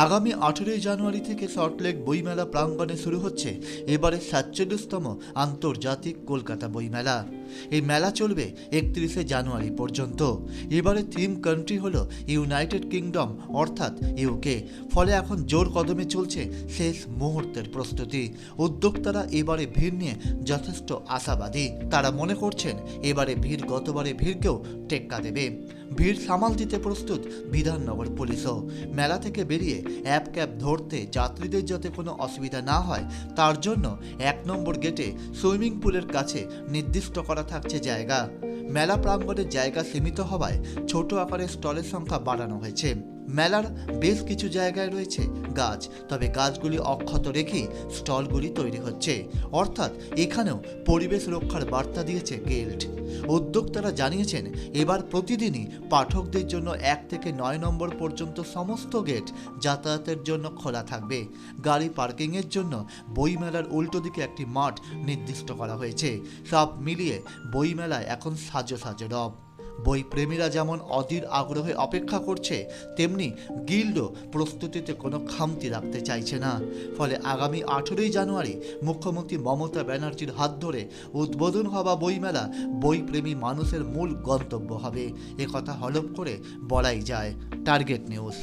আগামী 18 জানুয়ারি থেকে সল্টলেক বইমেলা প্রাঙ্গণে শুরু হচ্ছে এবারে 47তম আন্তর্জাতিক কলকাতা বইমেলা। এই মেলা চলবে 31 জানুয়ারি পর্যন্ত। এবারে থিম কান্ট্রি হলো ইউনাইটেড কিংডম অর্থাৎ ইউকে। ফলে এখন জোর কদমে চলছে শেষ মুহূর্তের প্রস্তুতি। উদ্যোক্তারা এবারে ভিড় নিয়ে যথেষ্ট আশাবাদী। তারা মনে করছেন এবারে ভিড় গতবারে ভিড়কেও টেক্কা দেবে। ভিড় সামাল দিতে প্রস্তুত বিধাননগর পুলিশও। মেলা থেকে বেরিয়ে অ্যাপ ক্যাব ধরতে যাত্রীদের যাতে কোনো অসুবিধা না হয় তার জন্য 1 নম্বর গেটে সুইমিং পুলের কাছে নির্দিষ্ট করা থাকছে জায়গা। মেলা প্রাঙ্গণের জায়গা সীমিত হওয়ায় ছোট আকারের স্টলের সংখ্যা বাড়ানো হয়েছে। মেলার বেশ কিছু জায়গায় রয়েছে গাছ, তবে গাছগুলি অক্ষত রেখেই স্টলগুলি তৈরি হচ্ছে, অর্থাৎ এখানেও পরিবেশ রক্ষার বার্তা দিয়েছে গিল্ড। উদ্যোক্তারা জানিয়েছেন এবার প্রতিদিনই পাঠকদের জন্য 1 থেকে 9 নম্বর পর্যন্ত সমস্ত গেট যাতায়াতের জন্য খোলা থাকবে। গাড়ি পার্কিংয়ের জন্য বইমেলার উল্টো দিকে একটি মাঠ নির্দিষ্ট করা হয়েছে। সব মিলিয়ে বইমেলায় এখন সাজো সাজো রব। বই প্রেমীরা যেমন অধীর আগ্রহে অপেক্ষা করছে, তেমনি গিল্ডও প্রস্তুতিতে কোনো খামতি রাখতে চাইছে না। ফলে আগামী 18 জানুয়ারি মুখ্যমন্ত্রী মমতা ব্যানার্জির হাত ধরে উদ্বোধন হওয়া বইমেলা বইপ্রেমী মানুষের মূল গন্তব্য হবে, একথা হলফ করে বলাই যায়। Target news.